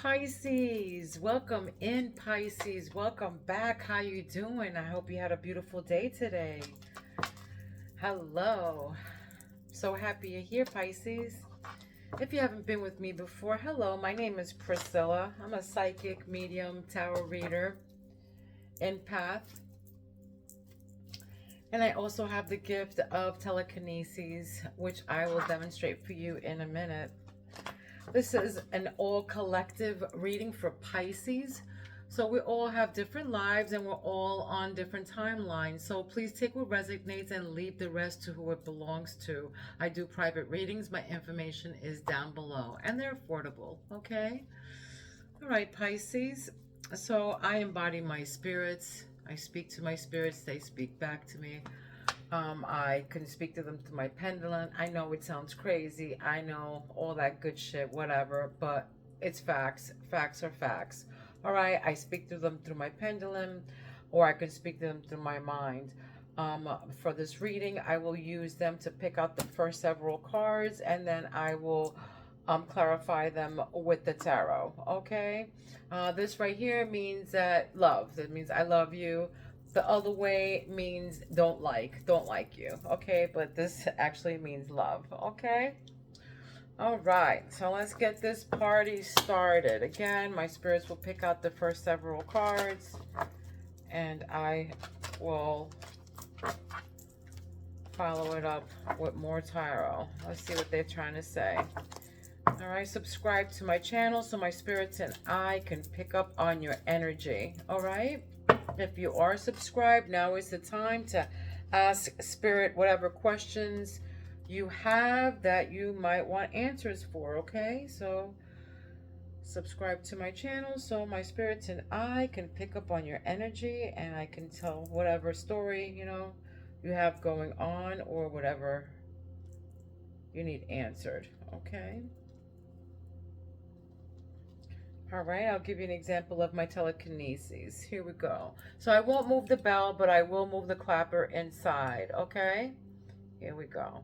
Pisces. Welcome in, Pisces. Welcome back. How you doing? I hope you had a beautiful day today. Hello. So happy you're here, Pisces. If you haven't been with me before, hello. My name is Priscilla. I'm a psychic, medium, tarot reader, empath. And I also have the gift of telekinesis, which I will demonstrate for you in a minute. This is an all collective reading for Pisces. So we all have different lives and we're all on different timelines. So please take what resonates and leave the rest to who it belongs to. I do private readings. My information is down below and they're affordable. Okay. All right, Pisces. So I embody my spirits. I speak to my spirits. They speak back to me. I can speak to them through my pendulum. I know it sounds crazy. I know all that good shit, whatever, but it's facts. Facts are facts. All right, I speak to them through my pendulum, or I can speak to them through my mind. For this reading, I will use them to pick out the first several cards, and then I will clarify them with the tarot. Okay, this right here means that love. That means I love you. The other way means don't like you. Okay, but this actually means love. Okay. All right, so let's get this party started. Again, my spirits will pick out the first several cards and I will follow it up with more tarot. Let's see what they're trying to say. All right, subscribe to my channel so my spirits and I can pick up on your energy. All right. If you are subscribed, now is the time to ask Spirit whatever questions you have that you might want answers for, okay? So subscribe to my channel so my spirits and I can pick up on your energy and I can tell whatever story, you have going on or whatever you need answered, okay? All right, I'll give you an example of my telekinesis. Here we go. So I won't move the bell, but I will move the clapper inside, okay? Here we go.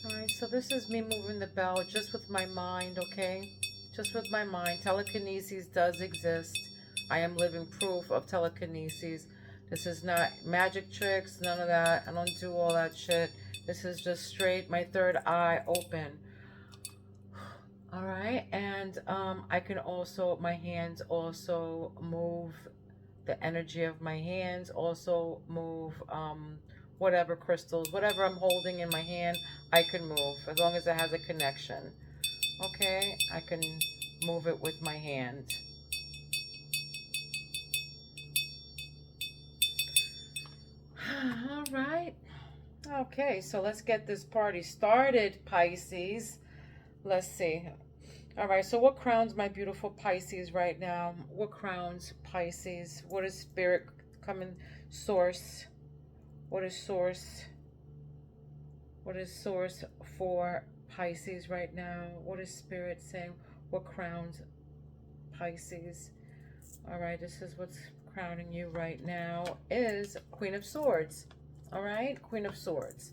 All right, so this is me moving the bell just with my mind, okay? Just with my mind. Telekinesis does exist. I am living proof of telekinesis. This is not magic tricks, none of that. I don't do all that shit. This is just straight my third eye open. All right, and I can also, my hands also move, the energy of my hands also move whatever crystals, whatever I'm holding in my hand, I can move as long as it has a connection. Okay, I can move it with my hand. All right. Okay, so let's get this party started, Pisces. Let's see. All right, so what crowns my beautiful Pisces right now? What crowns Pisces? What is spirit coming? Source. What is source? What is source for Pisces right now? What is spirit saying? What crowns Pisces? All right, this is what's crowning you right now is Queen of Swords. All right, Queen of Swords.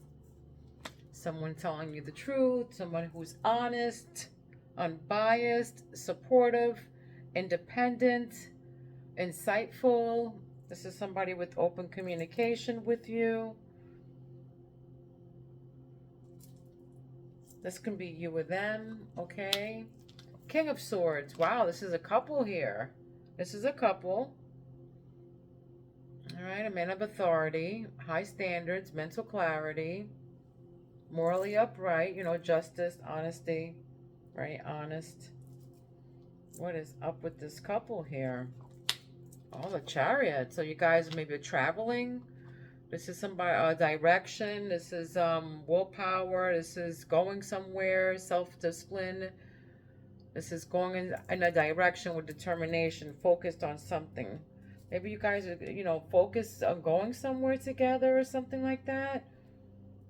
Someone telling you the truth, someone who's honest, unbiased, supportive, independent, insightful. This is somebody with open communication with you. This can be you or them, okay? King of Swords. Wow, this is a couple here. This is a couple. All right, a man of authority, high standards, mental clarity, morally upright, justice, honesty, right? Honest. What is up with this couple here? Oh, the Chariot. So you guys maybe are traveling. This is somebody, direction. This is willpower. This is going somewhere, self-discipline. This is going in a direction with determination, focused on something. Maybe you guys are, focused on going somewhere together or something like that.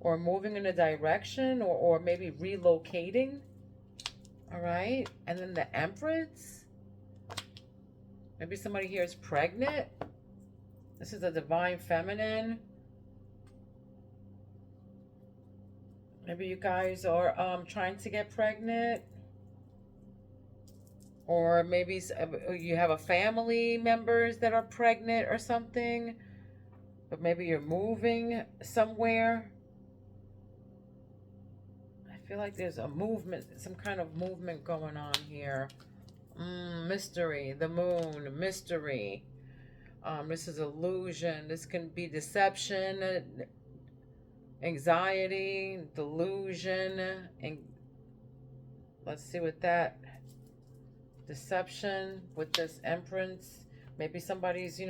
Or moving in a direction or maybe relocating. All right. And then the Empress. Maybe somebody here is pregnant. This is the divine feminine. Maybe you guys are trying to get pregnant. Or maybe you have a family members that are pregnant or something. But maybe you're moving somewhere. I feel like there's a movement, some kind of movement going on here. Mystery, the moon, mystery. This is illusion. This can be deception, anxiety, delusion, and let's see what that deception with this Empress. Maybe somebody's,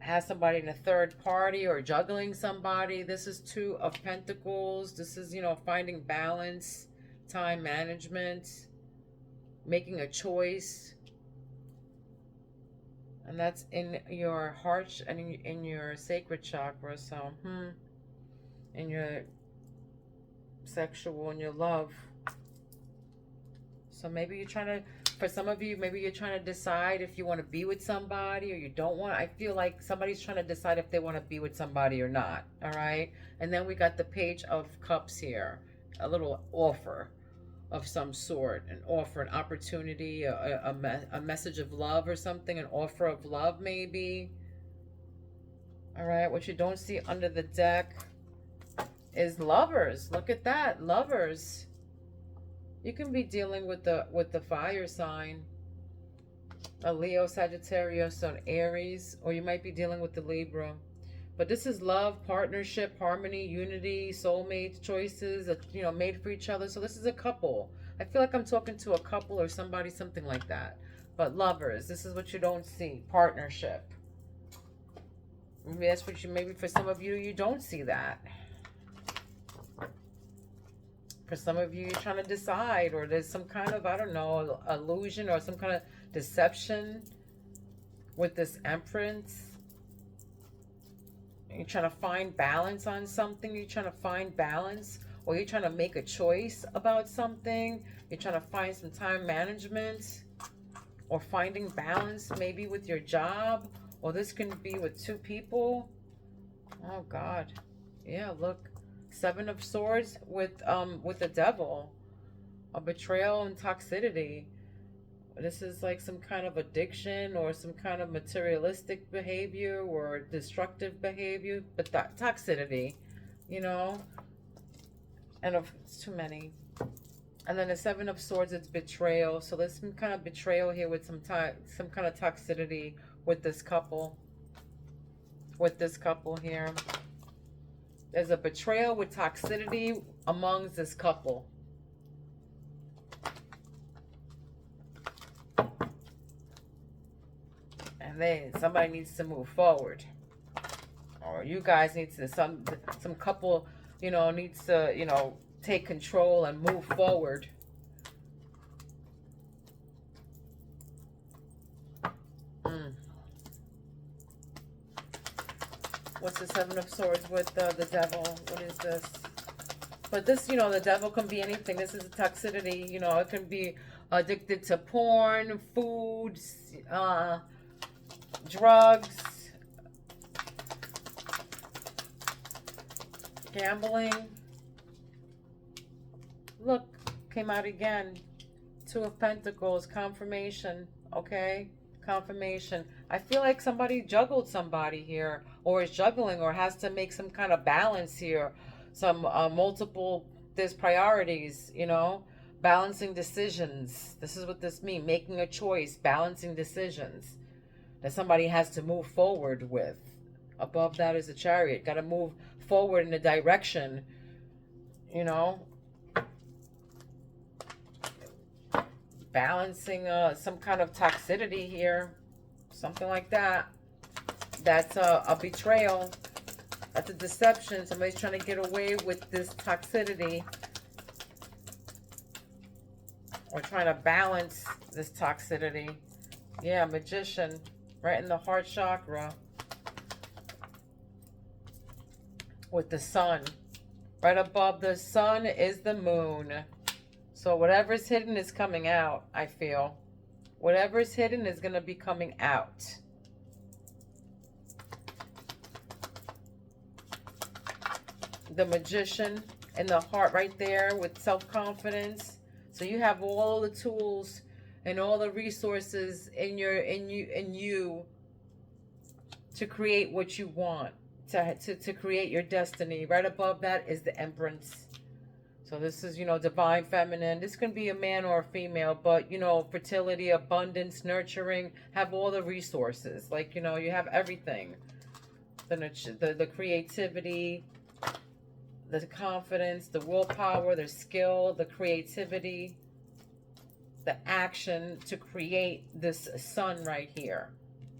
has somebody in a third party or juggling somebody. This is Two of Pentacles. This is, finding balance, time management, making a choice. And that's in your heart and in your sacred chakra. So, in your sexual and your love. So maybe you're trying to, for some of you, maybe you're trying to decide if you want to be with somebody or you don't want. I feel like somebody's trying to decide if they want to be with somebody or not. All right. And then we got the Page of Cups here. A little offer of some sort. An offer, an opportunity, a message of love or something. An offer of love maybe. All right. What you don't see under the deck is Lovers. Look at that. Lovers. You can be dealing with the fire sign, a Leo, Sagittarius, or an Aries, or you might be dealing with the Libra. But this is love, partnership, harmony, unity, soulmate choices, made for each other. So this is a couple. I feel like I'm talking to a couple or somebody, something like that. But Lovers, this is what you don't see. Partnership. Maybe that's what maybe for some of you, you don't see that. For some of you, you're trying to decide, or there's some kind of, I don't know, illusion or some kind of deception with this Empress. You're trying to find balance on something. You're trying to find balance, or you're trying to make a choice about something. You're trying to find some time management, or finding balance maybe with your job, or this can be with two people. Oh God. Yeah, look. Seven of Swords with the Devil. A betrayal and toxicity. This is like some kind of addiction or some kind of materialistic behavior or destructive behavior, but that toxicity, And it's too many. And then the Seven of Swords, it's betrayal. So there's some kind of betrayal here with some kind of toxicity with this couple. With this couple here. There's a betrayal with toxicity amongst this couple. And then somebody needs to move forward. Or you guys need to, some couple, needs to, take control and move forward. What's the Seven of Swords with the Devil? What is this? But this, the Devil can be anything. This is a toxicity. It can be addicted to porn, food, drugs, gambling. Look, came out again. Two of Pentacles, confirmation. Okay? Confirmation. I feel like somebody juggled somebody here, or is juggling, or has to make some kind of balance here. Some multiple, there's priorities, balancing decisions. This is what this means. Making a choice, balancing decisions that somebody has to move forward with. Above that is a Chariot. Got to move forward in a direction, balancing some kind of toxicity here, something like that. That's a betrayal. That's a deception. Somebody's trying to get away with this toxicity, or trying to balance this toxicity. Yeah, Magician, right in the heart chakra, with the Sun. Right above the Sun is the Moon. So whatever's hidden is coming out, I feel. Whatever is hidden is going to be coming out. The Magician and the heart right there with self-confidence. So you have all the tools and all the resources in you to create what you want, to create your destiny. Right above that is the Empress. So this is, divine feminine. This can be a man or a female, but, fertility, abundance, nurturing, have all the resources. Like, you have everything. The creativity, the confidence, the willpower, the skill, the creativity, the action to create this sun right here.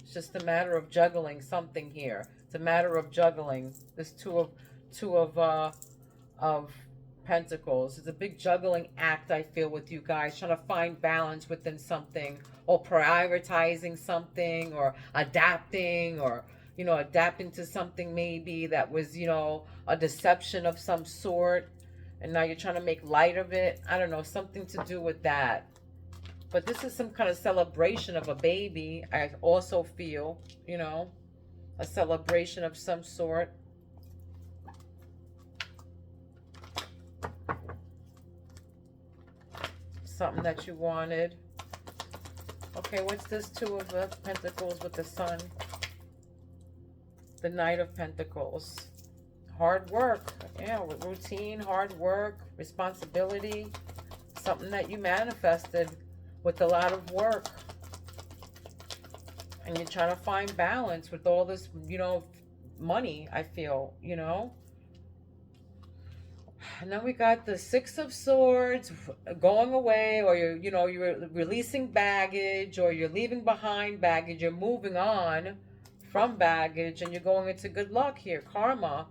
It's just a matter of juggling something here. It's a matter of juggling this two of Pentacles. It's a big juggling act, I feel, with you guys, trying to find balance within something, or prioritizing something, or adapting, or adapting to something maybe that was, a deception of some sort, and now you're trying to make light of it. I don't know, something to do with that. But this is some kind of celebration of a baby. I also feel, a celebration of some sort. Something that you wanted. Okay, what's this Two of Pentacles with the Sun? The Knight of Pentacles. Hard work. Yeah, routine, hard work, responsibility. Something that you manifested with a lot of work. And you're trying to find balance with all this, money, I feel, And then we got the Six of Swords going away, or you're releasing baggage, or you're leaving behind baggage, you're moving on from baggage, and you're going into good luck here, karma.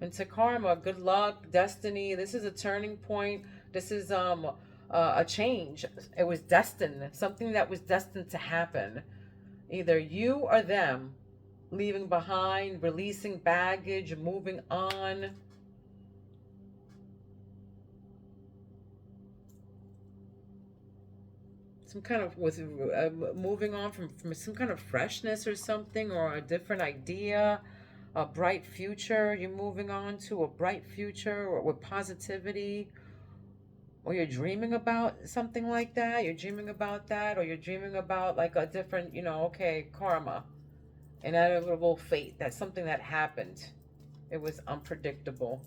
Into karma, good luck, destiny. This is a turning point. This is a change. It was destined, something that was destined to happen. Either you or them, leaving behind, releasing baggage, moving on. Some kind of moving on from some kind of freshness or something, or a different idea, a bright future. You're moving on to a bright future, or with positivity, or you're dreaming about something like that. You're dreaming about that, or you're dreaming about like a different, okay, karma, inevitable fate. That's something that happened. It was unpredictable.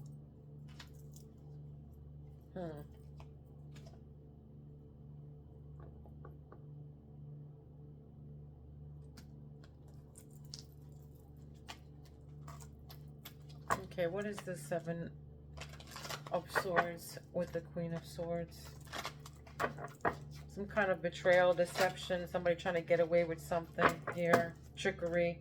Okay, what is the Seven of Swords with the Queen of Swords? Some kind of betrayal, deception, somebody trying to get away with something here, trickery.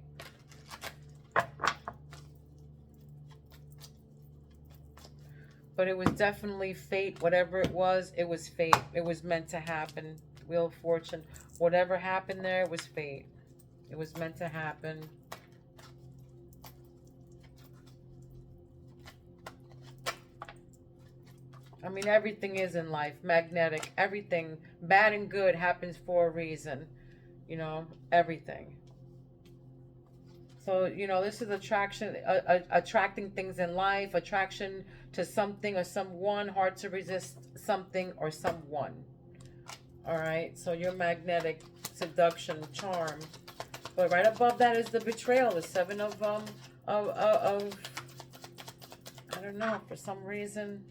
But it was definitely fate. Whatever it was fate. It was meant to happen. Wheel of Fortune. Whatever happened there, it was fate. It was meant to happen. I mean, everything is in life magnetic. Everything, bad and good, happens for a reason. Everything. So, this is attraction, attracting things in life, attraction to something or someone, hard to resist something or someone. All right, so your magnetic, seduction, charm. But right above that is the betrayal, the Seven of I don't know, for some reason.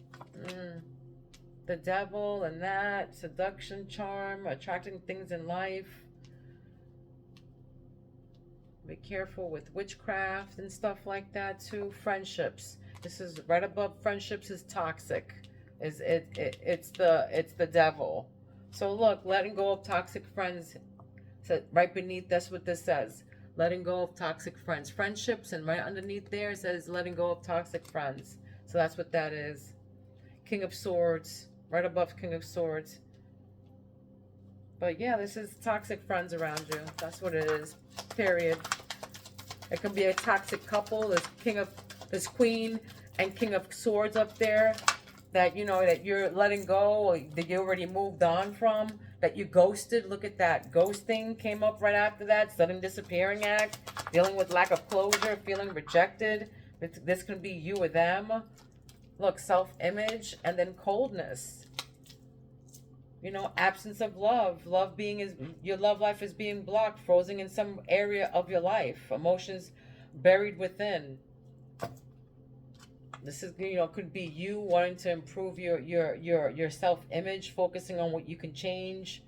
The Devil and that, seduction, charm, attracting things in life. Be careful with witchcraft and stuff like that too. Friendships. This is right above friendships is toxic. It's the devil. So look, letting go of toxic friends. So right beneath, that's what this says. Letting go of toxic friends. Friendships, and right underneath there it says letting go of toxic friends. So that's what that is. King of Swords. Right above King of Swords. But yeah, this is toxic friends around you. That's what it is. Period. It can be a toxic couple. There's Queen and King of Swords up there. that, you know, that you're letting go, or that you already moved on from, that you ghosted. Look at that. Ghosting came up right after that. Sudden disappearing act. Dealing with lack of closure. Feeling rejected. This can be you or them. Look, self-image. And then coldness. You know, absence of love. Your love life is being blocked. Frozen in some area of your life. Emotions buried within. This is, you know, could be you wanting to improve your self-image, focusing on what you can change.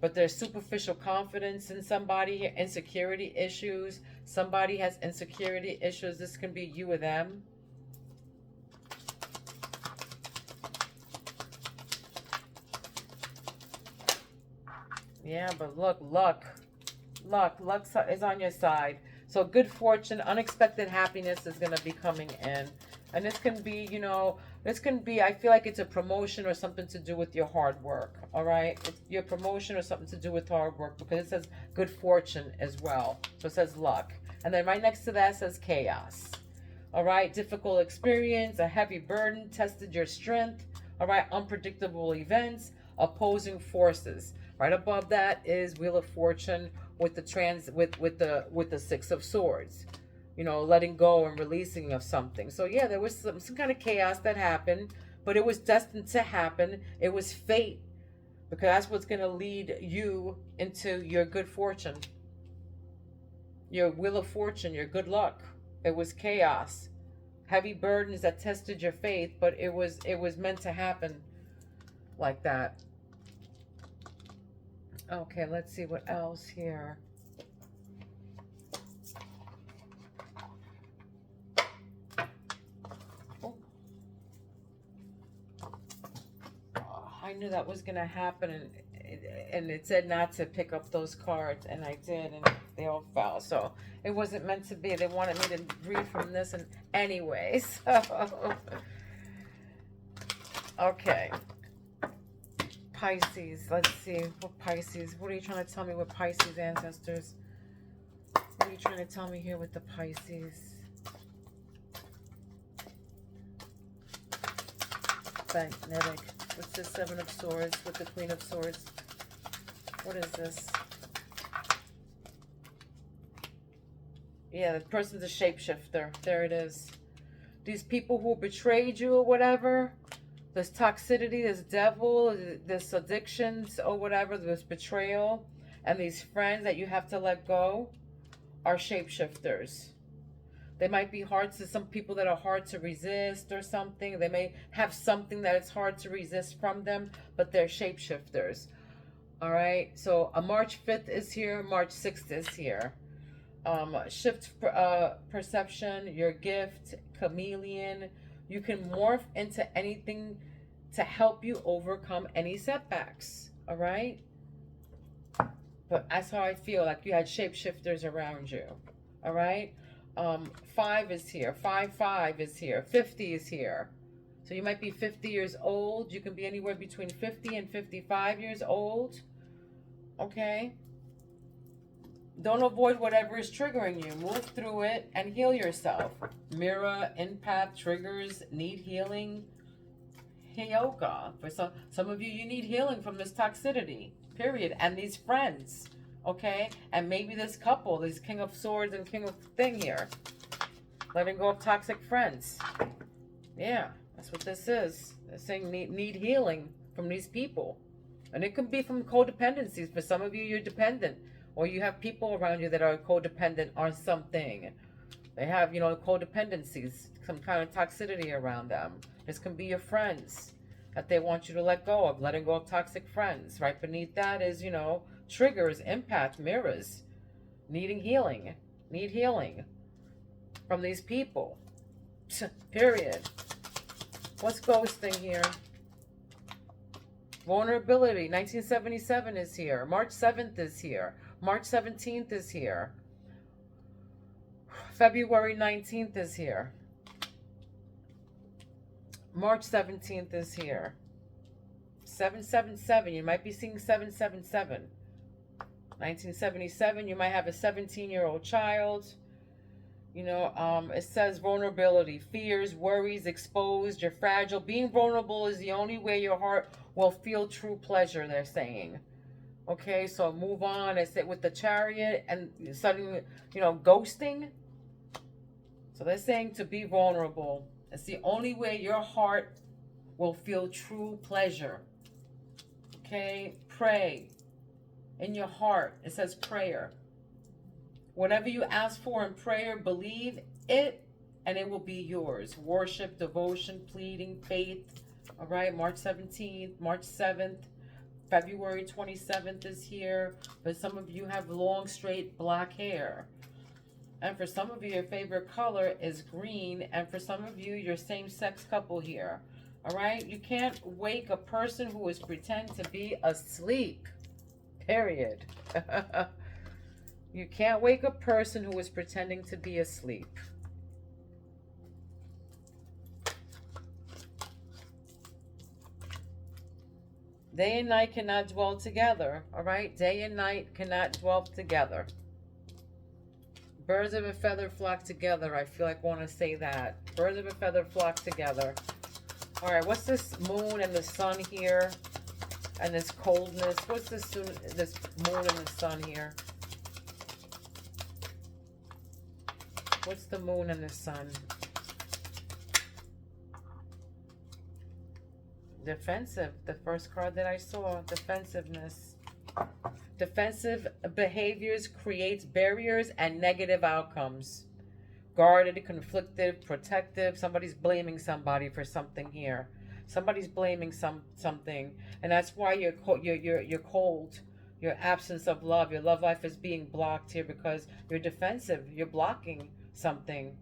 But there's superficial confidence in somebody here, insecurity issues. Somebody has insecurity issues. This can be you or them. Yeah, but look, luck is on your side. So good fortune, unexpected happiness is going to be coming in. And this can be, you know, I feel like it's a promotion or something to do with your hard work. All right. It's your promotion or something to do with hard work, because it says good fortune as well. So it says luck. And then right next to that says chaos. All right. Difficult experience, a heavy burden, tested your strength. All right. Unpredictable events, opposing forces. Right above that is Wheel of Fortune with the Six of Swords. You know, letting go and releasing of something. So yeah, there was some kind of chaos that happened, but it was destined to happen. It was fate, because that's what's going to lead you into your good fortune, your Wheel of Fortune, your good luck. It was chaos, heavy burdens that tested your faith, but it was meant to happen like that. Okay, let's see what else here. I knew that was going to happen, and it said not to pick up those cards, and I did, and they all fell. So it wasn't meant to be. They wanted me to read from this, and anyway, so okay. Pisces, let's see. What Pisces? What are you trying to tell me with Pisces, ancestors? What are you trying to tell me here with the Pisces? Magnetic. What's the Seven of Swords with the Queen of Swords? What is this? Yeah, the person's a shapeshifter. There it is. These people who betrayed you or whatever, this toxicity, this devil, this addictions or whatever, this betrayal, and these friends that you have to let go are shapeshifters. They might be hard to some people that are hard to resist or something. They may have something that it's hard to resist from them, but they're shapeshifters. All right. So March 5th is here. March 6th is here. Shift perception, your gift, chameleon. You can morph into anything to help you overcome any setbacks. All right. But that's how I feel, like you had shapeshifters around you. All right. 5 is here. 5 is here. 50 is here. So you might be 50 years old. You can be anywhere between 50 and 55 years old. Okay. Don't avoid whatever is triggering you. Move through it and heal yourself. Mirror, empath, triggers, need healing. Yoga. For some of you, you need healing from this toxicity. Period. And these friends. Okay, and maybe this couple, this King of Swords and King of Thing here, letting go of toxic friends. Yeah, that's what this is. They're saying need healing from these people, and it can be from codependencies. For some of you, you're dependent, or you have people around you that are codependent on something. They have, you know, codependencies, some kind of toxicity around them. This can be your friends that they want you to let go of, letting go of toxic friends. Right beneath that is, you know, triggers, empath, mirrors, need healing from these people. Period. What's ghosting here? Vulnerability. 1977 is here. March 7th is here. March 17th is here. February 19th is here. March 17th is here. 777. You might be seeing 777. 1977, you might have a 17-year-old child. It says vulnerability, fears, worries, exposed, you're fragile. Being vulnerable is the only way your heart will feel true pleasure, they're saying. Okay, so move on. It's it with the chariot and suddenly, ghosting. So they're saying to be vulnerable. It's the only way your heart will feel true pleasure. Okay, pray in your heart. It says prayer. Whatever you ask for in prayer, believe it and it will be yours. Worship, devotion, pleading, faith. All right, March 17th, March 7th, February 27th is here. But some of you have long, straight black hair. And for some of you, your favorite color is green. And for some of you, your same-sex couple here. All right? You can't wake a person who is pretending to be asleep. Period. You can't wake a person who is pretending to be asleep. Day and night cannot dwell together. All right? Day and night cannot dwell together. Birds of a feather flock together. I feel like I want to say that. Birds of a feather flock together. All right, what's this moon and the sun here? And this coldness. What's this moon and the sun here? What's the moon and the sun? Defensive. The first card that I saw. Defensiveness. Defensive behaviors creates barriers and negative outcomes. Guarded, conflicted, protective. Somebody's blaming somebody for something here. Somebody's blaming something, and that's why you're cold. Your absence of love, your love life is being blocked here because you're defensive. You're blocking something.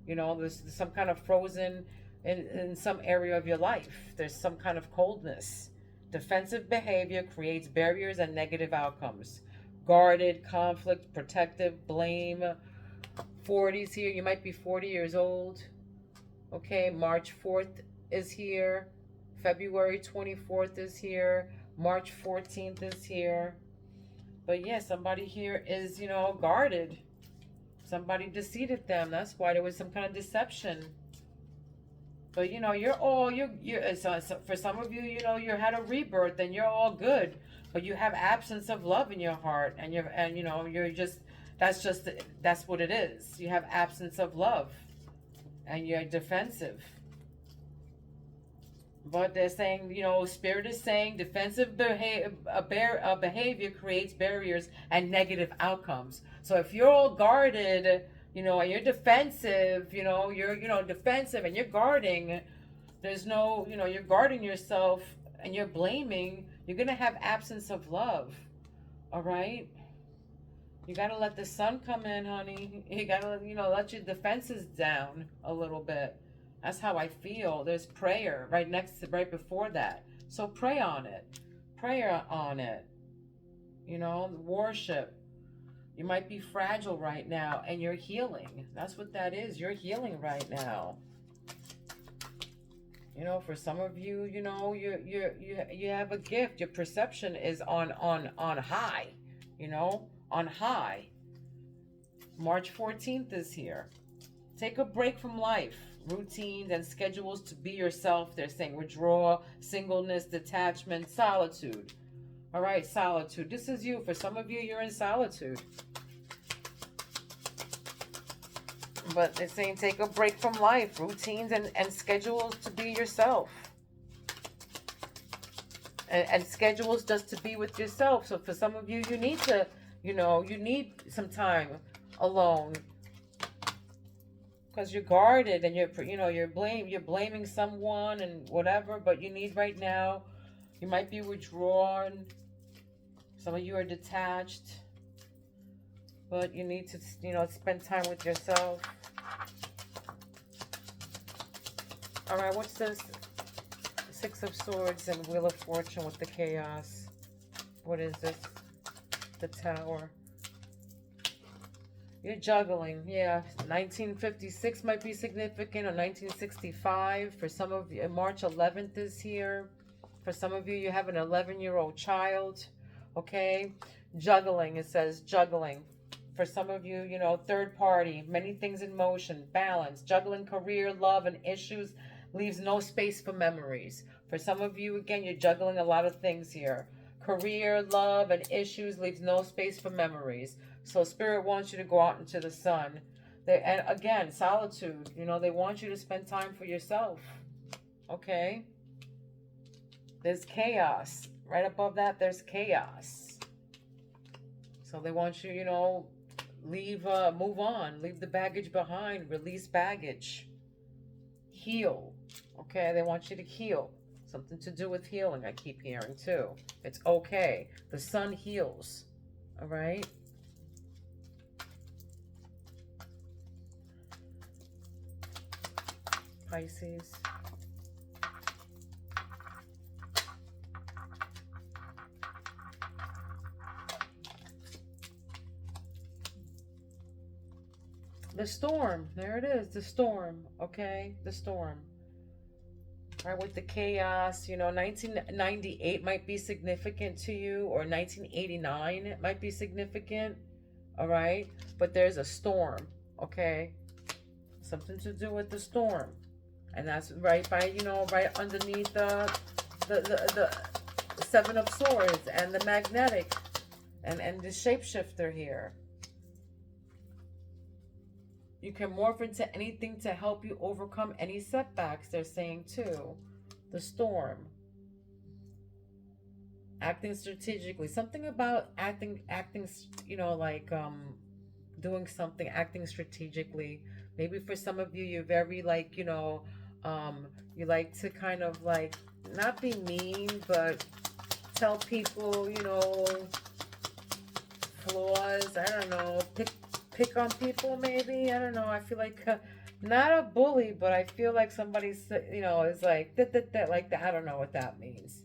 There's some kind of frozen in some area of your life. There's some kind of coldness. Defensive behavior creates barriers and negative outcomes. Guarded, conflict, protective, blame. 40s here. You might be 40 years old. Okay, March 4th is here. February 24th is here. March 14th is here. But yeah, somebody here is, guarded. Somebody deceived them. That's why there was some kind of deception. But for some of you, you had a rebirth and you're all good, but you have absence of love in your heart, and that's what it is. You have absence of love, and you're defensive. But they're saying, Spirit is saying defensive behavior creates barriers and negative outcomes. So if you're all guarded, and you're defensive, you're defensive and you're guarding, there's no, you're guarding yourself and you're blaming, you're going to have absence of love. All right? You got to let the sun come in, honey. You got to, let your defenses down a little bit. That's how I feel. There's prayer right before that. So pray on it. Prayer on it. Worship. You might be fragile right now and you're healing. That's what that is. You're healing right now. For some of you, you have a gift. Your perception is on high, on high. March 14th is here. Take a break from life, routines and schedules to be yourself. They're saying withdraw, singleness, detachment, solitude. All right, solitude. This is you. For some of you, you're in solitude. But they're saying take a break from life, routines and schedules to be yourself. And schedules just to be with yourself. So for some of you, you need to, you need some time alone. Because you're guarded and you're blaming someone and whatever, but you need right now, you might be withdrawn. Some of you are detached, but you need to, spend time with yourself. All right, what's this? Six of Swords and Wheel of Fortune with the chaos. What is this? The Tower. You're juggling, yeah. 1956 might be significant, or 1965. For some of you, March 11th is here. For some of you, you have an 11-year-old child. Okay? Juggling, it says juggling. for some of you, you know, third party, many things in motion, balance, juggling career, love, and issues, leaves no space for memories. For some of you, again, you're juggling a lot of things here. Career, love, and issues, leaves no space for memories. So Spirit wants you to go out into the sun. And again, solitude, you know, they want you to spend time for yourself. Okay? There's chaos. Right above that, there's chaos. So they want you, you know, move on, leave the baggage behind, release baggage, heal. Okay, they want you to heal. Something to do with healing, I keep hearing too. It's okay. The sun heals. All right. Pisces. The storm. There it is. The storm. Okay. The storm. Right, with the chaos, you know, 1998 might be significant to you, or 1989 might be significant. All right. But there's a storm. Okay. Something to do with the storm. And that's right by, you know, right underneath the Seven of Swords and the magnetic and the shapeshifter here. You can morph into anything to help you overcome any setbacks, they're saying too. The storm. Acting strategically. Something about acting, you know, like doing something, acting strategically. Maybe for some of you, you're very like, you know, you like to kind of like, not be mean, but tell people, you know, flaws. I don't know, pick on people maybe. I don't know. I feel like not a bully, but I feel like somebody's, you know, is like that like that. I don't know what that means.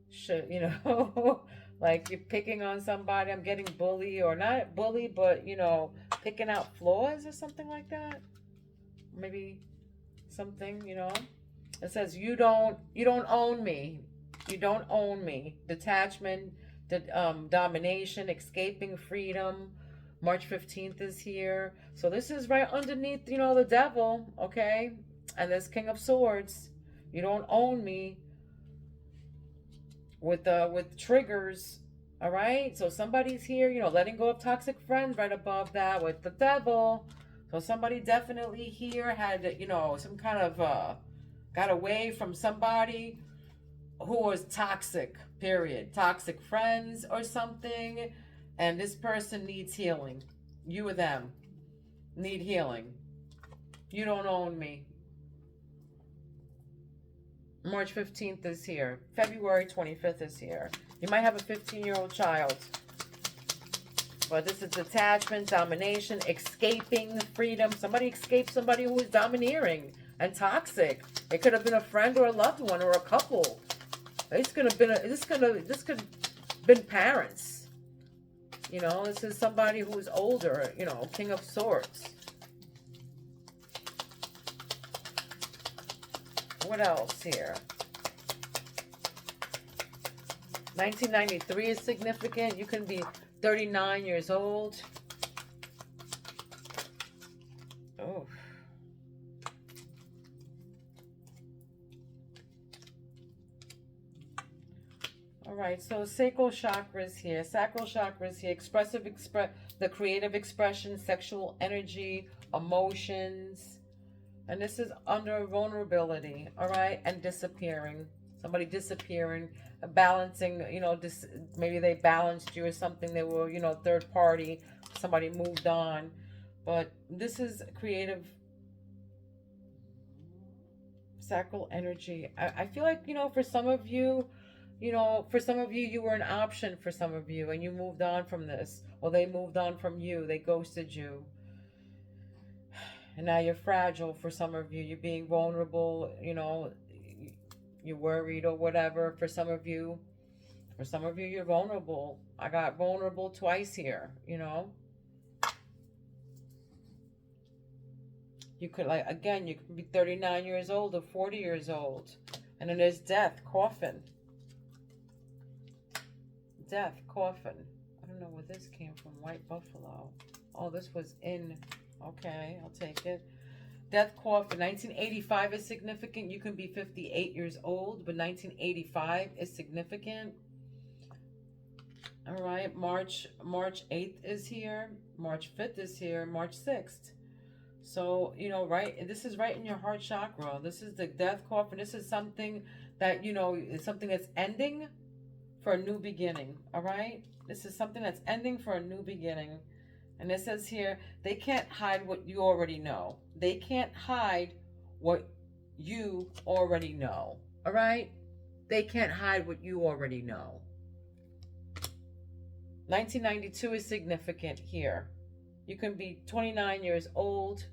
Should, you know, like you're picking on somebody. I'm getting bully, or not bully, but you know, picking out flaws or something like that. Maybe something, you know. It says you don't own me. You don't own me. Detachment, domination, escaping freedom. March 15th is here. So this is right underneath, you know, the devil, okay? And this King of Swords. You don't own me with triggers, all right? So somebody's here, you know, letting go of toxic friends right above that with the devil. So somebody definitely here had, you know, some kind of got away from somebody who was toxic, period. Toxic friends or something. And this person needs healing. You or them need healing. You don't own me. March 15th is here. February 25th is here. You might have a 15-year-old child. But this is detachment, domination, escaping freedom. Somebody escaped somebody who was domineering and toxic. It could have been a friend or a loved one or a couple. This could have been parents. You know, this is somebody who's older, you know, King of Swords. What else here? 1993 is significant. You can be 39 years old. Oh. All right, so sacral chakra is here. Sacral chakra is here. The creative expression, sexual energy, emotions. And this is under vulnerability, all right? And disappearing. Somebody disappearing, balancing, you know, maybe they balanced you or something. They were, you know, third party. Somebody moved on. But this is creative sacral energy. I feel like, you know, for some of you, you know, for some of you, you were an option for some of you, and you moved on from this. Or they moved on from you. They ghosted you. And now you're fragile for some of you. You're being vulnerable, you know, you're worried or whatever. For some of you, you're vulnerable. I got vulnerable twice here, you know. You could, like, again, you could be 39 years old or 40 years old. And then there's death, coffin. Death, coffin. I don't don't know where this came from. White buffalo. Oh, this was in. Okay, I'll take it. Death coffin. 1985 is significant. You can be 58 years old, but 1985 is significant. All right, March 8th is here. March 5th is here. March 6th. So, you know, right, this is right in your heart chakra. This is the death coffin. This is something that, you know, is something that's ending for a new beginning. All right? This is something that's ending for a new beginning. And it says here, they can't hide what you already know. They can't hide what you already know. All right? They can't hide what you already know. 1992 is significant here. You can be 29 years old,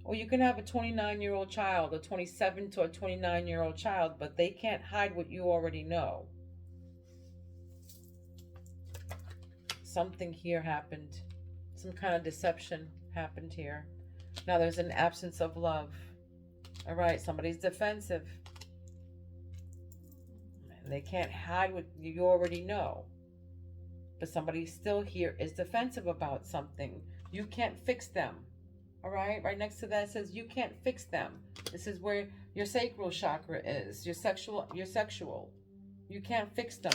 or you can have a 29-year-old child, a 27 to a 29-year-old child, but they can't hide what you already know. Something here happened. Some kind of deception happened here. Now there's an absence of love. All right, somebody's defensive. They can't hide what you already know. But somebody still here is defensive about something. You can't fix them. All right, right next to that says you can't fix them. This is where your sacral chakra is. Your sexual. You can't fix them.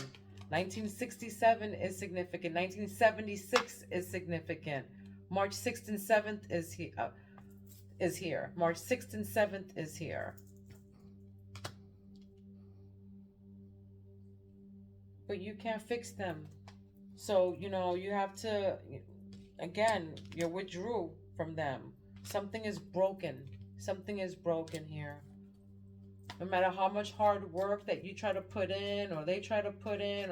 1967 is significant. 1976 is significant. March 6th and 7th is here. March 6th and 7th is here. But you can't fix them. So, you know, you have to, again, you withdrew from them. Something is broken. Something is broken here. No matter how much hard work that you try to put in, or they try to put in,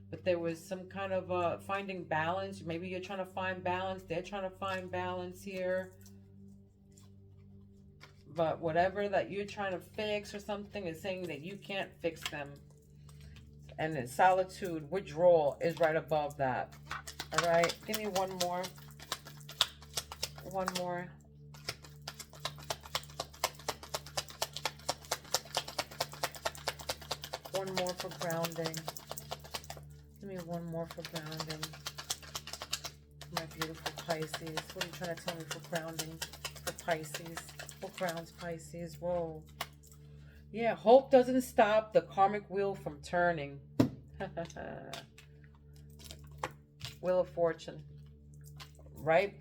but there was some kind of finding balance. Maybe you're trying to find balance. They're trying to find balance here. But whatever that you're trying to fix or something is saying that you can't fix them. And then solitude, withdrawal is right above that. All right, give me one more. One more. One more for grounding. Give me one more for grounding. My beautiful Pisces. What are you trying to tell me for grounding for Pisces? What grounds Pisces? Whoa. Yeah, hope doesn't stop the karmic wheel from turning. Wheel of Fortune. Right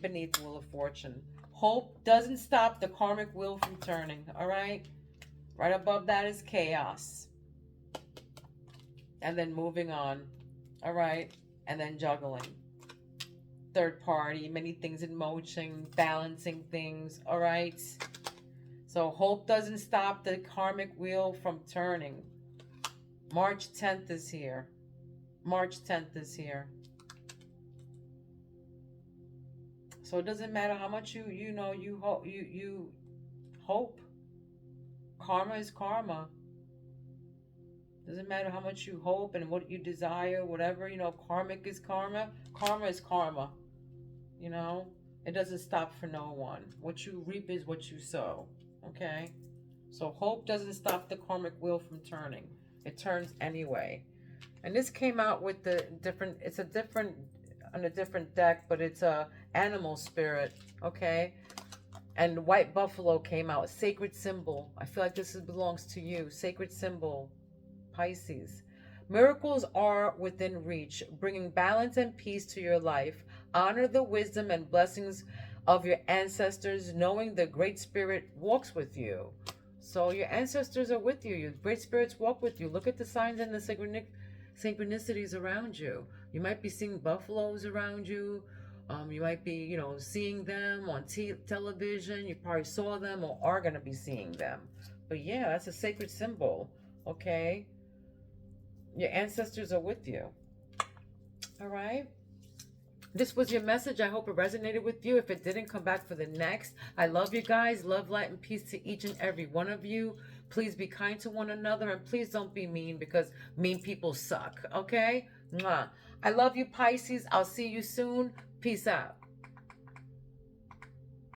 beneath Wheel of Fortune. Hope doesn't stop the karmic wheel from turning. All right? Right above that is chaos. And then moving on. All right? And then juggling. Third party, many things in motion, balancing things. All right? So hope doesn't stop the karmic wheel from turning. March 10th is here. March 10th is here. So it doesn't matter how much you hope. Karma is karma. Doesn't matter how much you hope and what you desire, whatever, karmic is karma. Karma is karma. It doesn't stop for no one. What you reap is what you sow. Okay? So hope doesn't stop the karmic wheel from turning. It turns anyway. And this came out with on a different deck, but it's a animal spirit. Okay? And white buffalo came out. Sacred symbol. I feel like this belongs to you. Sacred symbol. Pisces. Miracles are within reach, bringing balance and peace to your life. Honor the wisdom and blessings of your ancestors, knowing the Great Spirit walks with you. So your ancestors are with you. Your Great Spirits walk with you. Look at the signs and the synchronicities around you. You might be seeing buffaloes around you. You might be, seeing them on television. You probably saw them or are going to be seeing them. But yeah, that's a sacred symbol. Okay? Your ancestors are with you. All right? This was your message. I hope it resonated with you. If it didn't, come back for the next. I love you guys. Love, light, and peace to each and every one of you. Please be kind to one another, and please don't be mean, because mean people suck. Okay? Mwah. I love you, Pisces. I'll see you soon. Peace out.